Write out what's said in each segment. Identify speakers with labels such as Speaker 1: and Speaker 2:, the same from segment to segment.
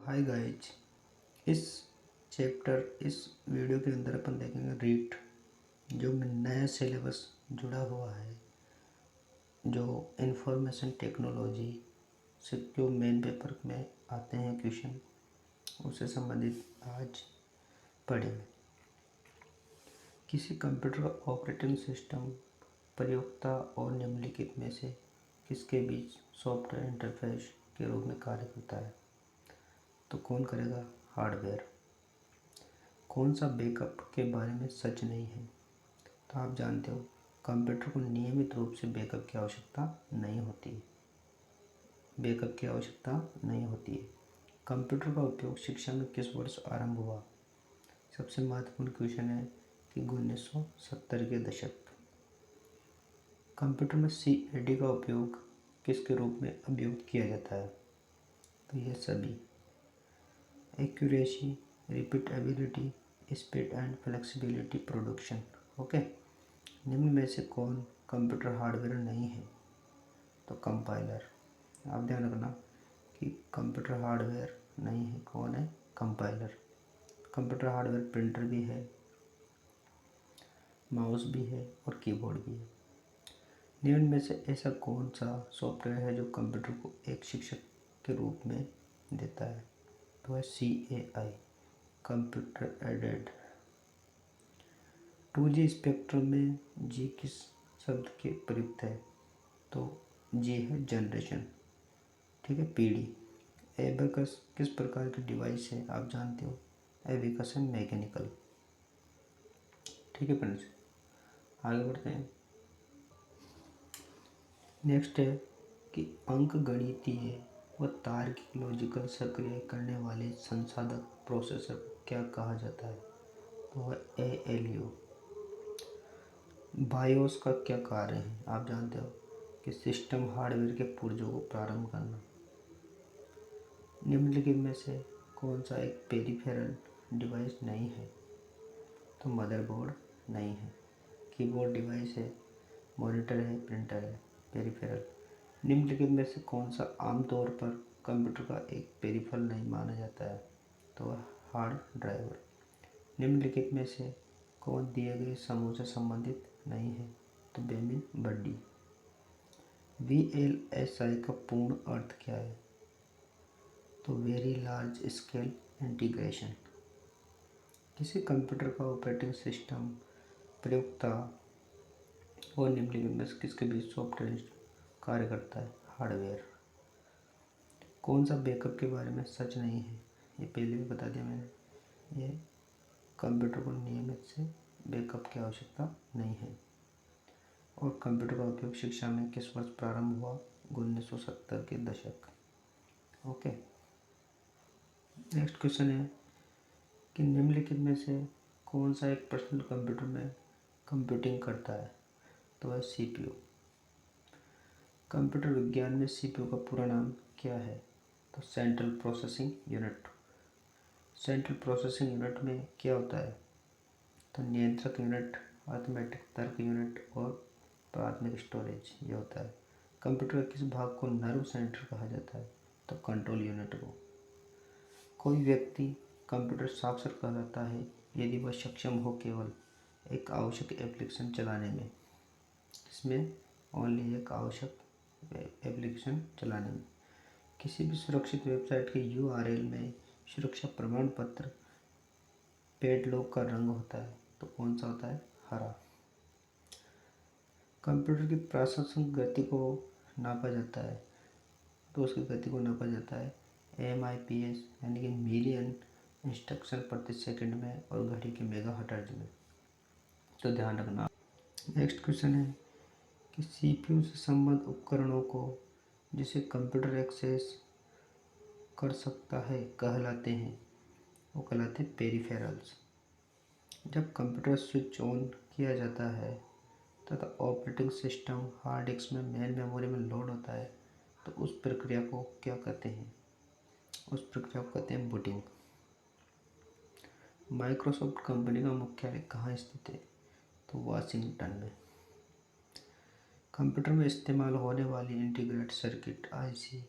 Speaker 1: Hi guys. इस इस video के अंदर अपन देखेंगे रीट जो नया सिलेबस जुड़ा हुआ है, जो इंफॉर्मेशन टेक्नोलॉजी से जो मेन पेपर में आते हैं क्वेश्चन, उससे संबंधित आज पढ़ेंगे। किसी कंप्यूटर का ऑपरेटिंग सिस्टम प्रयोक्ता और निम्नलिखित में से किसके बीच सॉफ्टवेयर इंटरफेस के रूप में कार्य करता है? तो कौन करेगा? हार्डवेयर। कौन सा बैकअप के बारे में सच नहीं है? तो आप जानते हो कंप्यूटर को नियमित रूप से बैकअप की आवश्यकता नहीं होती है। कंप्यूटर का उपयोग शिक्षा में किस वर्ष आरंभ हुआ? सबसे महत्वपूर्ण क्वेश्चन है कि 1970 के दशक। कंप्यूटर में CAD का उपयोग किसके रूप में अभियुक्त किया जाता है? तो ये सभी accuracy, repeatability, speed and flexibility, production. Okay. निम्न में से कौन कंप्यूटर हार्डवेयर नहीं है? तो कंपाइलर। आप ध्यान रखना कि कंप्यूटर हार्डवेयर नहीं है, कौन है? कंपाइलर। कंप्यूटर हार्डवेयर प्रिंटर भी है, माउस भी है और कीबोर्ड भी है। निम्न में से ऐसा कौन सा सॉफ्टवेयर है जो कंप्यूटर को एक शिक्षक के रूप में देता है? तो है CAI, computer aided. 2G spectrum में G किस शब्द के प्रयुक्त है? तो G है जनरेशन, ठीक है, पीढ़ी। एबेकस किस प्रकार की डिवाइस है? आप जानते हो एबेकस है मैकेनिकल, ठीक है फ्रेंड्स। आगे बढ़ते हैं। नेक्स्ट है कि अंक गणितीय व तार्किक लॉजिकल सक्रिय करने वाले संसाधक प्रोसेसर को क्या कहा जाता है? तो वह ALU। बायोस का क्या कार्य है? आप जानते हो कि सिस्टम हार्डवेयर के पुर्जों को प्रारंभ करना। निम्नलिखित में से कौन सा एक पेरिफेरल डिवाइस नहीं है? तो मदरबोर्ड नहीं है, कीबोर्ड डिवाइस है, मॉनिटर है, प्रिंटर है, पेरिफेरल। निम्नलिखित में से कौन सा आमतौर पर कंप्यूटर का एक पेरिफेरल नहीं माना जाता है? तो हार्ड ड्राइवर। निम्नलिखित में से कौन दिए गए समूह से संबंधित नहीं है? तो बेमिन बड्डी। VLSI का पूर्ण अर्थ क्या है? तो वेरी लार्ज स्केल इंटीग्रेशन। किसी कंप्यूटर का ऑपरेटिंग सिस्टम प्रयोक्ता और निम्नलिखित में से किसके बीच सॉफ्टवेयर कार्य करता है? हार्डवेयर। कौन सा बैकअप के बारे में सच नहीं है? ये पहले भी बता दिया मैंने। ये कंप्यूटर को नियमित से बैकअप की आवश्यकता नहीं है। और कंप्यूटर का उपयोग शिक्षा में किस वर्ष प्रारंभ हुआ? 1970 के दशक। ओके। नेक्स्ट क्वेश्चन है कि निम्नलिखित में से कौन सा एक पर्सनल कंप्यूटर में कंप्यूटिंग करता है? तो है CPU। कंप्यूटर विज्ञान में CPU का पूरा नाम क्या है? तो central processing unit. Central processing unit में क्या होता है? तो नियंत्रक यूनिट, अर्थमेटिक तर्क यूनिट और प्राथमिक स्टोरेज ये होता है। कंप्यूटर के किस भाग को नर्व सेंटर कहा जाता है? तो कंट्रोल यूनिट को। कोई व्यक्ति कंप्यूटर साक्षर कहलाता है यदि वह सक्षम हो केवल एक आवश्यक एप्लीकेशन चलाने में। इसमें ओनली एक आवश्यक एप्लीकेशन चलाने में। किसी भी सुरक्षित वेबसाइट के URL में सुरक्षा प्रमाण पत्र पैडलॉक का रंग होता है, तो कौन सा होता है? हरा। कंप्यूटर की प्रशासनिक गति को नापा जाता है, तो उसकी गति को नापा जाता है MIPS यानी कि मिलियन इंस्ट्रक्शन प्रति सेकंड में और घड़ी के मेगाहर्ट्ज में, तो ध्यान रखना। नेक्स्ट क्वेश्चन है कि CPU से संबद्ध उपकरणों को जिसे कंप्यूटर एक्सेस कर सकता है कहलाते हैं, वो कहलाते हैं पेरिफेरल्स। जब कंप्यूटर स्विच ऑन किया जाता है तथा ऑपरेटिंग सिस्टम हार्ड डिस्क में मेन मेमोरी में लोड होता है, तो उस प्रक्रिया को क्या कहते हैं? उस प्रक्रिया को कहते हैं बूटिंग। माइक्रोसॉफ्ट कंपनी का मुख्यालय कहाँ स्थित है? तो वाशिंगटन में। कंप्यूटर में इस्तेमाल होने वाली इंटीग्रेटेड सर्किट IC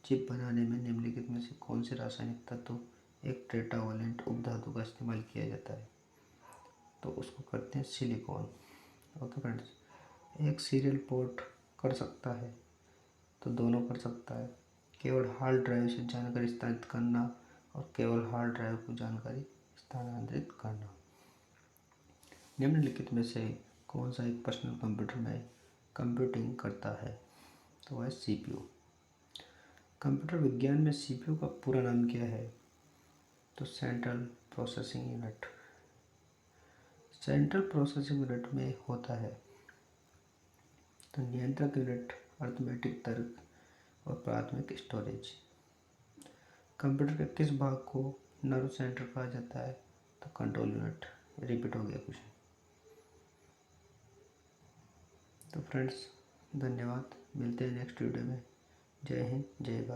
Speaker 1: चिप बनाने में निम्नलिखित में से कौन से रासायनिक तत्व एक टेट्रावैलेंट उपधातु का इस्तेमाल किया जाता है? तो उसको करते हैं सिलिकॉन। ओके फ्रेंड्स, एक सीरियल पोर्ट कर सकता है, तो दोनों कर सकता है। केवल हार्ड ड्राइव से जानकारी स्थानांतरित करना और केवल हार्ड ड्राइव को जानकारी स्थानांतरित करना। निम्नलिखित में से कौन सा एक पर्सनल कंप्यूटर में कंप्यूटिंग करता है? तो वह CPU। कंप्यूटर विज्ञान में CPU का पूरा नाम क्या है? तो central processing unit. Central processing unit में होता है तो नियंत्रक यूनिट, अर्थमेटिक तर्क और प्राथमिक स्टोरेज। कंप्यूटर के किस भाग को नर्व सेंटर कहा जाता है? तो कंट्रोल यूनिट। रिपीट हो गया कुछ। तो फ्रेंड्स, धन्यवाद। मिलते हैं नेक्स्ट वीडियो में। जय हिंद, जय भारत।